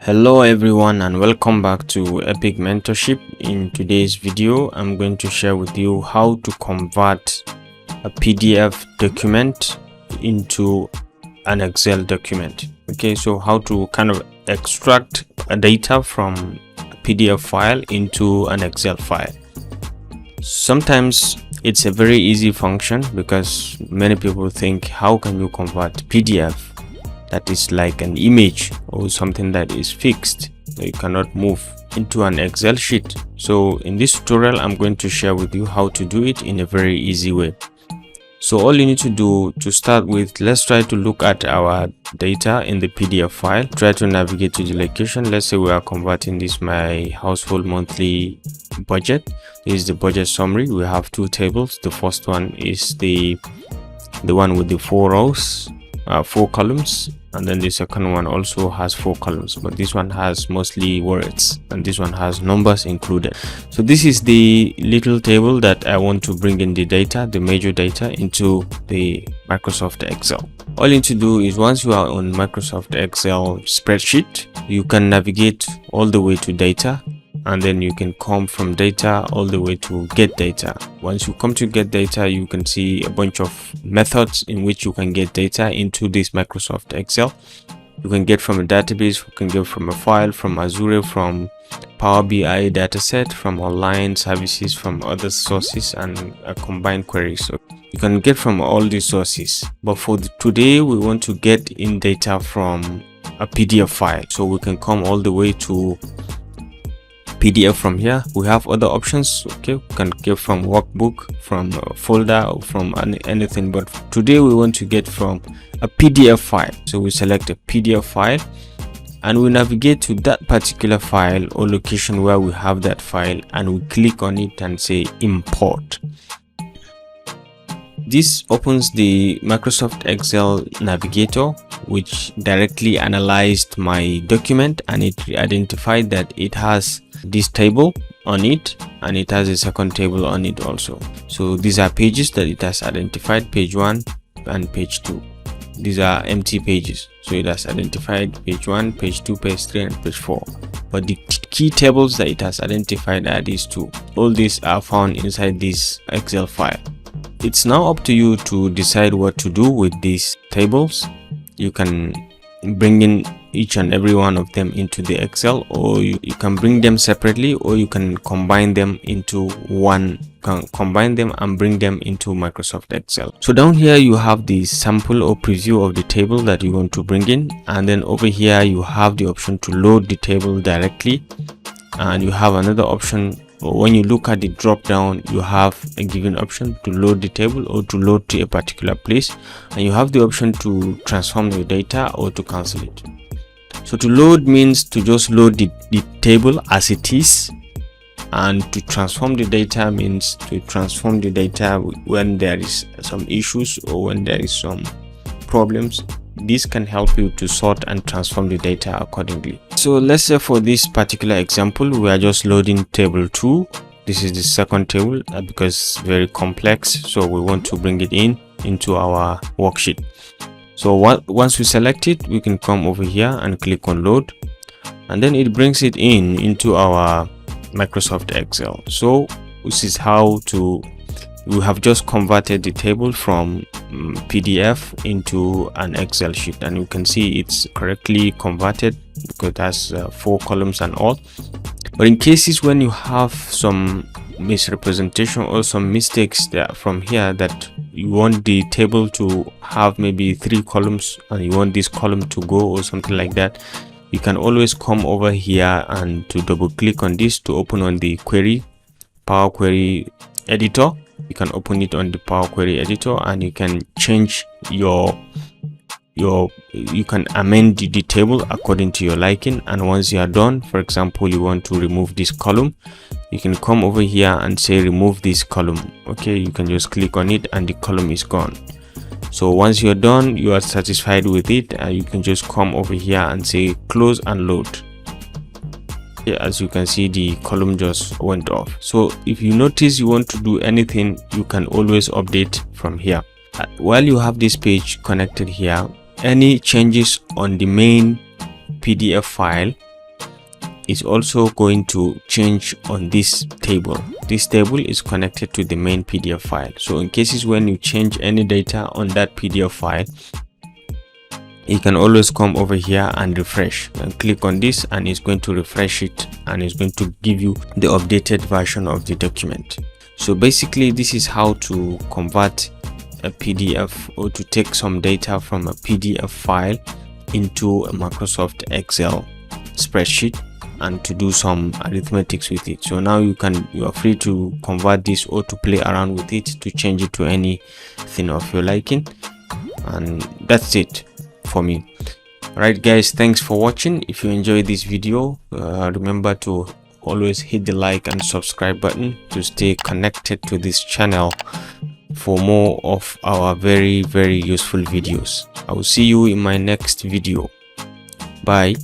Hello everyone and welcome back to Epic Mentorship. In today's video, I'm going to share with you how to convert a PDF document into an Excel document. Okay, so how to kind of extract a data from a PDF file into an Excel file. Sometimes it's a very easy function because many people think, how can you convert PDF that is like an image or something that is fixed, so you cannot move, into an Excel sheet? So in this tutorial, I'm going to share with you how to do it in a very easy way. So all you need to do to start with, let's try to look at our data in the PDF file. Try to navigate to the location. Let's say we are converting this my household monthly budget. This is the budget summary. We have two tables. The first one is the one with the 4 rows, 4 columns, and then the second one also has 4 columns, but this one has mostly words and this one has numbers included. So this is the little table that I want to bring in the data, the major data, into the Microsoft Excel. All you need to do is, once you are on Microsoft Excel spreadsheet, you can navigate all the way to data, and then you can come from data all the way to get data. Once you come to get data, you can see a bunch of methods in which you can get data into this Microsoft Excel. You can get from a database, you can get from a file, from Azure, from Power BI dataset, from online services, from other sources, and a combined query. So you can get from all these sources, but for today we want to get in data from a PDF file. So we can come all the way to PDF from here. We have other options. Okay, we can get from workbook, from a folder, or from anything, but today we want to get from a PDF file. So we select a PDF file and we navigate to that particular file or location where we have that file, and we click on it and say import. This opens the Microsoft Excel navigator, which directly analyzed my document, and it identified that it has this table on it and it has a second table on it also. So these are pages that it has identified, page 1 and page 2. These are empty pages, so it has identified page 1, page 2, page 3, and page 4. But the key tables that it has identified are these two. All these are found inside this Excel file. It's now up to you to decide what to do with these tables. You can bring in each and every one of them into the Excel, or you can bring them separately, or you can combine them into one. Combine them and bring them into Microsoft Excel. So down here you have the sample or preview of the table that you want to bring in, and then over here you have the option to load the table directly, and you have another option. When you look at the drop down, you have a given option to load the table or to load to a particular place, and you have the option to transform your data or to cancel it. So to load means to just load the table as it is, and to transform the data means to transform the data when there is some issues or when there is some problems. This can help you to sort and transform the data accordingly. So let's say for this particular example, we are just loading table 2. This is the second table because it's very complex, so we want to bring it into our worksheet. So once we select it, we can come over here and click on load, and then it brings it into our Microsoft Excel. So this is how we have just converted the table from PDF into an Excel sheet, and you can see it's correctly converted because it has 4 columns and all. But in cases when you have some misrepresentation or some mistakes there from here, that you want the table to have maybe 3 columns and you want this column to go or something like that, you can always come over here and to double click on this to open on the Power Query editor. You can open it on the Power Query editor, and you can change you can amend the table according to your liking. And once you are done, for example, you want to remove this column, you can come over here and say remove this column. Okay, you can just click on it and the column is gone. So once you're done, you are satisfied with it, you can just come over here and say close and load. As you can see, the column just went off. So if you notice you want to do anything, you can always update from here. While you have this page connected here, any changes on the main PDF file is also going to change on this table. This table is connected to the main PDF file. So in cases when you change any data on that PDF file, you can always come over here and refresh, and click on this, and it's going to refresh it, and it's going to give you the updated version of the document. So basically, this is how to convert a PDF, or to take some data from a PDF file into a Microsoft Excel spreadsheet and to do some arithmetics with it. So now you are free to convert this or to play around with it to change it to anything of your liking. And that's it for me. Alright guys, thanks for watching. If you enjoyed this video, remember to always hit the like and subscribe button to stay connected to this channel for more of our very useful videos. I will see you in my next video. Bye.